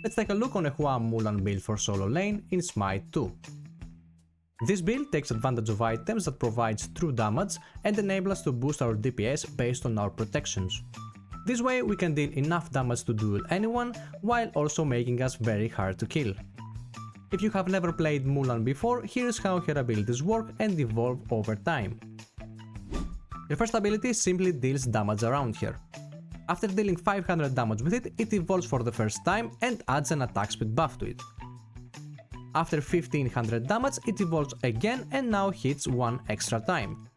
Let's take a look on a Hua Mulan build for solo lane in Smite 2. This build takes advantage of items that provides true damage and enable us to boost our DPS based on our protections. This way we can deal enough damage to duel anyone while also making us very hard to kill. If you have never played Mulan before, here's how her abilities work and evolve over time. Your first ability simply deals damage around her. After dealing 500 damage with it, it evolves for the first time and adds an attack speed buff to it. After 1500 damage, it evolves again and now hits one extra time.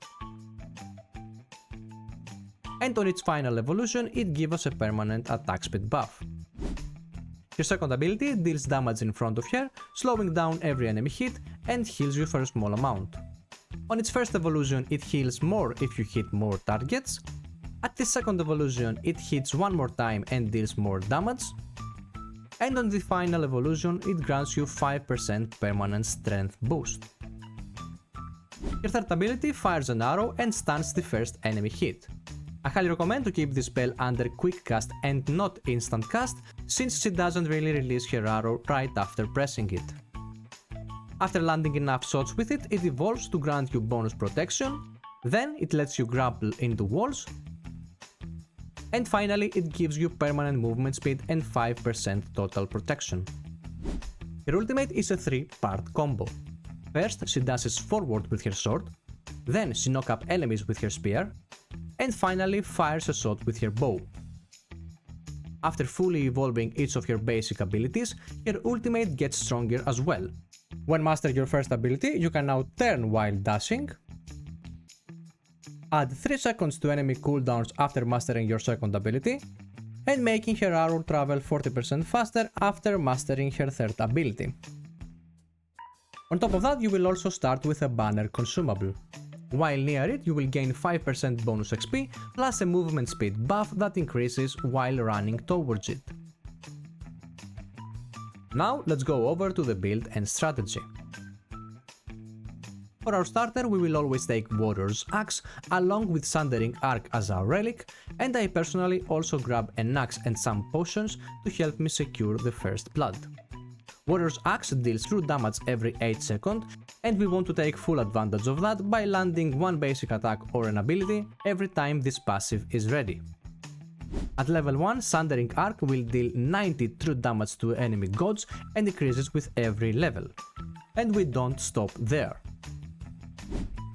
And on its final evolution, it gives us a permanent attack speed buff. Your second ability deals damage in front of her, slowing down every enemy hit and heals you for a small amount. On its first evolution, it heals more if you hit more targets. At the second evolution, it hits one more time and deals more damage. And on the final evolution, it grants you 5% permanent strength boost. Your third ability fires an arrow and stuns the first enemy hit. I highly recommend to keep this spell under quick cast and not instant cast, since she doesn't really release her arrow right after pressing it. After landing enough shots with it, it evolves to grant you bonus protection, then it lets you grapple into walls, and finally it gives you permanent movement speed and 5% total protection. Her ultimate is a 3-part combo. First, she dashes forward with her sword, then she knocks up enemies with her spear, and finally fires a shot with her bow. After fully evolving each of her basic abilities, her ultimate gets stronger as well. When mastering your first ability, you can now turn while dashing, add 3 seconds to enemy cooldowns after mastering your second ability, and making her arrow travel 40% faster after mastering her third ability. On top of that, you will also start with a banner consumable. While near it, you will gain 5% bonus XP plus a movement speed buff that increases while running towards it. Now let's go over to the build and strategy. For our starter, we will always take Warrior's Axe along with Sundering Arc as our relic, and I personally also grab an axe and some potions to help me secure the first blood. Warrior's Axe deals true damage every 8 seconds, and we want to take full advantage of that by landing one basic attack or an ability every time this passive is ready. At level 1, Sundering Arc will deal 90 true damage to enemy gods and increases with every level. And we don't stop there.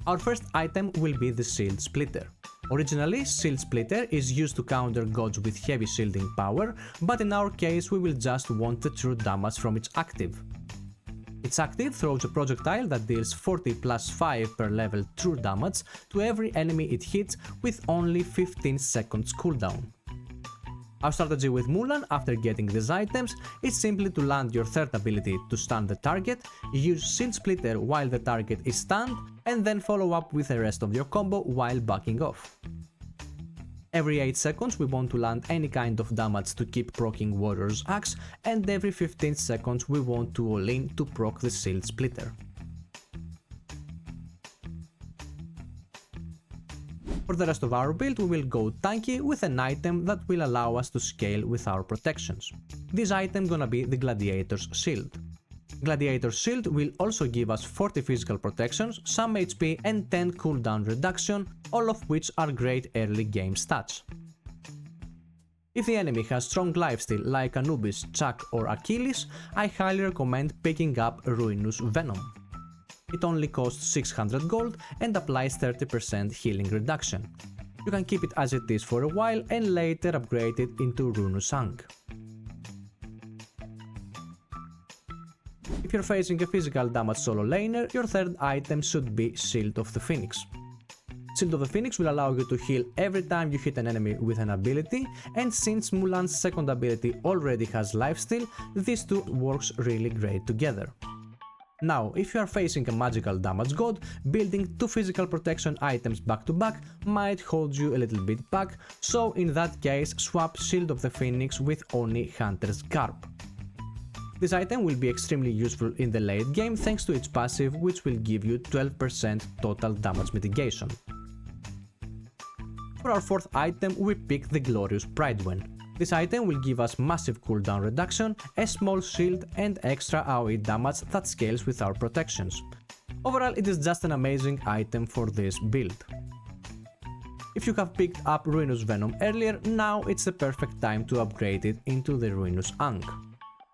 Our first item will be the Shield Splitter. Originally, Shield Splitter is used to counter gods with heavy shielding power, but in our case we will just want the true damage from its active. Its active throws a projectile that deals 40 plus 5 per level true damage to every enemy it hits with only 15 seconds cooldown. Our strategy with Mulan after getting these items is simply to land your third ability to stun the target, use Shield Splitter while the target is stunned, and then follow up with the rest of your combo while backing off. Every 8 seconds we want to land any kind of damage to keep proccing Warrior's Axe, and every 15 seconds we want to all in to proc the Shield Splitter. For the rest of our build, we will go tanky with an item that will allow us to scale with our protections. This item gonna be the Gladiator's Shield. Gladiator's Shield will also give us 40 physical protections, some HP and 10 cooldown reduction, all of which are great early game stats. If the enemy has strong lifesteal like Anubis, Chuck or Achilles, I highly recommend picking up Ruinous Venom. It only costs 600 gold and applies 30% healing reduction. You can keep it as it is for a while and later upgrade it into Ruinous Ang. If you're facing a physical damage solo laner, your third item should be Shield of the Phoenix. Shield of the Phoenix will allow you to heal every time you hit an enemy with an ability, and since Mulan's second ability already has lifesteal, these two works really great together. Now, if you are facing a magical damage god, building 2 physical protection items back to back might hold you a little bit back, so in that case swap Shield of the Phoenix with only Hunter's Garb. This item will be extremely useful in the late game thanks to its passive, which will give you 12% total damage mitigation. For our fourth item we pick the Glorious Pridewin. This item will give us massive cooldown reduction, a small shield and extra AoE damage that scales with our protections. Overall, it is just an amazing item for this build. If you have picked up Ruinous Venom earlier, now it's the perfect time to upgrade it into the Ruinous Ankh.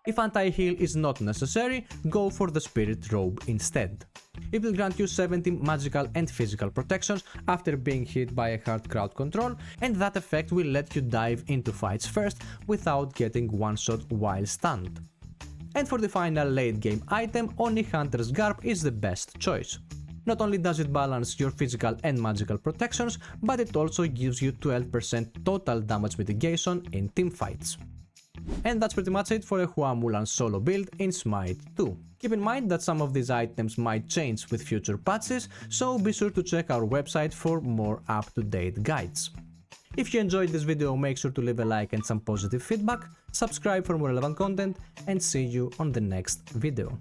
If anti-heal is not necessary, go for the Spirit Robe instead. It will grant you 70 magical and physical protections after being hit by a hard crowd control, and that effect will let you dive into fights first without getting one-shot while stunned. And for the final late game item, Oni Hunter's Garb is the best choice. Not only does it balance your physical and magical protections, but it also gives you 12% total damage mitigation in teamfights. And that's pretty much it for a Hua Mulan solo build in Smite 2. Keep in mind that some of these items might change with future patches, so be sure to check our website for more up-to-date guides. If you enjoyed this video, make sure to leave a like and some positive feedback, subscribe for more relevant content, and see you on the next video.